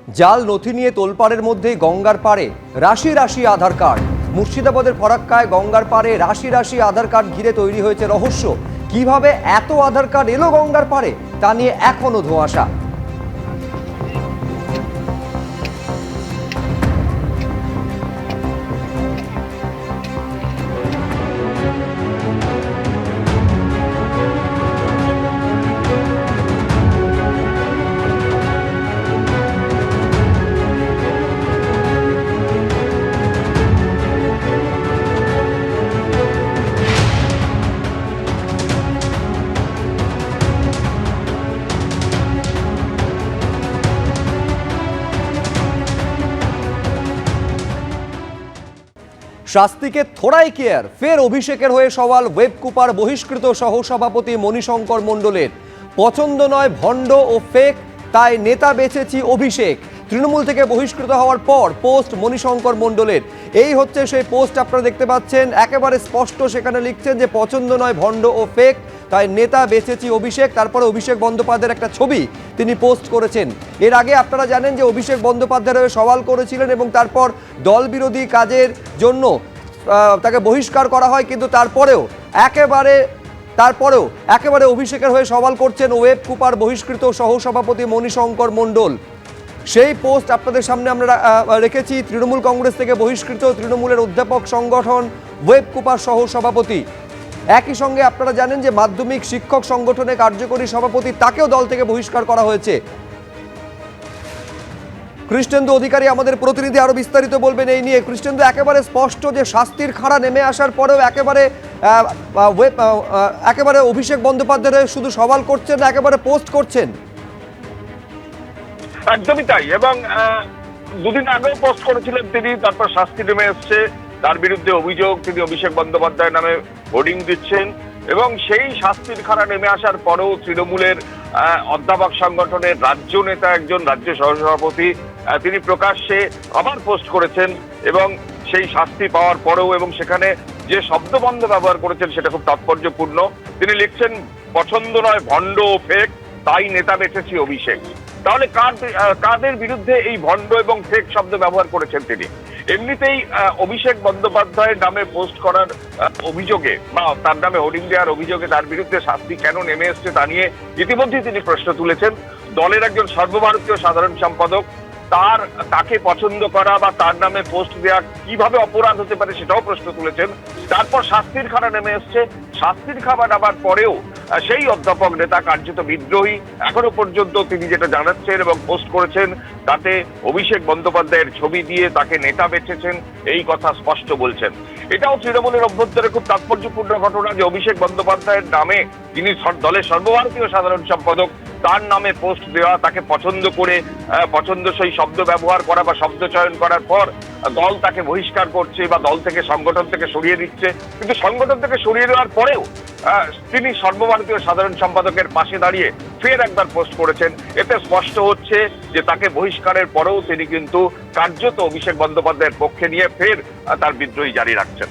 জাল নথি নিয়ে তোলপাড়ের মধ্যেই গঙ্গার পাড়ে রাশি রাশি আধার কার্ড। মুর্শিদাবাদের ফরাক্কায় গঙ্গার পাড়ে রাশি রাশি আধার কার্ড ঘিরে তৈরি হয়েছে রহস্য। কিভাবে এত আধার কার্ড এলো গঙ্গার পাড়ে তা নিয়ে এখনো ধোঁয়াশা। শাস্তিকে থোড়াই কেয়ার, ফের অভিষেকের হয়ে সওয়াল ওয়েবকুপার বহিষ্কৃত সহসভাপতি মণিশঙ্কর মণ্ডলের। পছন্দ নয় ভণ্ড ও ফেক, তাই নেতা বেছেছি অভিষেক। তৃণমূল থেকে বহিষ্কৃত হওয়ার পর পোস্ট মণিশঙ্কর মণ্ডলের। এই হচ্ছে সেই পোস্ট আপনারা দেখতে পাচ্ছেন, একেবারে স্পষ্ট সেখানে লিখছেন যে পছন্দ নয় ভণ্ড ও ফেক, তাই নেতা বেছেছি অভিষেক। তারপরে অভিষেক বন্দ্যোপাধ্যায়ের একটা ছবি তিনি পোস্ট করেছেন। এর আগে আপনারা জানেন যে অভিষেক বন্দ্যোপাধ্যায়ের হয়ে সওয়াল করেছিলেন এবং তারপর দল বিরোধী কাজের জন্য তাকে বহিষ্কার করা হয়, কিন্তু তারপরেও একেবারে অভিষেকের হয়ে সওয়াল করছেন ওয়েবকুপার বহিষ্কৃত সহসভাপতি মণিশঙ্কর মণ্ডল। সেই পোস্ট আপনাদের সামনে আমরা রেখেছি। তৃণমূল কংগ্রেস থেকে বহিষ্কৃত তৃণমূলের অধ্যাপক সংগঠন ওয়েবকুপার সহসভাপতি। একই সঙ্গে আপনারা জানেন যে মাধ্যমিক শিক্ষক সংগঠনের কার্যকরী সভাপতি, তাকেও দল থেকে বহিষ্কার করা হয়েছে। কৃষ্ণেন্দু অধিকারী আমাদের প্রতিনিধি আরো বিস্তারিত বলবেন এই নিয়ে। কৃষ্ণেন্দু, একেবারে স্পষ্ট যে শাস্তির খাড়া নেমে আসার পরেও একেবারে অভিষেক বন্দ্যোপাধ্যায় শুধু সওয়াল করছেন, একেবারে পোস্ট করছেন। একদমই তাই, এবং দুদিন আগেও পোস্ট করেছিলেন তিনি, তারপর শাস্তি নেমে এসছে, তার বিরুদ্ধে অভিযোগ তিনি অভিষেক বন্দ্যোপাধ্যায় নামে হোর্ডিং দিচ্ছেন, এবং সেই শাস্তির খাড়া নেমে আসার পরেও তৃণমূলের অধ্যাপক সংগঠনের রাজ্য নেতা, একজন রাজ্য সহসভাপতি, তিনি প্রকাশ্যে আবার পোস্ট করেছেন এবং সেই শাস্তি পাওয়ার পরেও এবং সেখানে যে শব্দবন্ধ ব্যবহার করেছেন সেটা খুব তাৎপর্যপূর্ণ। তিনি লিখছেন পছন্দ নয় ভণ্ড ও ফেক, তাই নেতা বেছেছি অভিষেক। তাহলে কাদের বিরুদ্ধে এই ভণ্ড এবং ফেক শব্দ ব্যবহার করেছেন তিনি? এমনিতেই অভিষেক বন্দ্যোপাধ্যায়ের নামে পোস্ট করার অভিযোগে বা তার নামে হোর্ডিং দেওয়ার অভিযোগে তার বিরুদ্ধে শাস্তি কেন নেমে এসছে তা নিয়ে ইতিমধ্যেই তিনি প্রশ্ন তুলেছেন। দলের একজন সর্বভারতীয় সাধারণ সম্পাদক, তাকে পছন্দ করা বা তার নামে পোস্ট দেওয়া কিভাবে অপরাধ হতে পারে সেটাও প্রশ্ন তুলেছেন। তারপর শাস্তির খাড়া নেমে এসছে। শাস্তির খাবার আবার পরেও সেই অধ্যাপক নেতা কার্যত বিদ্রোহী এখনো পর্যন্ত তিনি যেটা জানাচ্ছেন এবং পোস্ট করেছেন, তাতে অভিষেক বন্দ্যোপাধ্যায়ের ছবি দিয়ে তাকে নেতা বেছেছেন এই কথা স্পষ্ট বলছেন। এটাও তৃণমূলের অভ্যন্তরে খুব তাৎপর্যপূর্ণ ঘটনা যে অভিষেক বন্দ্যোপাধ্যায়ের নামে, যিনি দলের সর্বভারতীয় সাধারণ সম্পাদক, তার নামে পোস্ট দেওয়া, তাকে পছন্দ করে পছন্দসই শব্দ ব্যবহার করা বা শব্দ চয়ন করার পর দল তাকে বহিষ্কার করছে বা দল থেকে সংগঠন থেকে সরিয়ে দিচ্ছে। কিন্তু সংগঠন থেকে সরিয়ে দেওয়ার পরেও তিনি সর্বভারতীয় সাধারণ সম্পাদকের পাশে দাঁড়িয়ে ফের একবার পোস্ট করেছেন। এতে স্পষ্ট হচ্ছে যে তাকে বহিষ্কারের পরেও তিনি কিন্তু কার্যত অভিষেক বন্দ্যোপাধ্যায়ের পক্ষে নিয়ে ফের তার বিদ্রোহী জারি রাখছেন।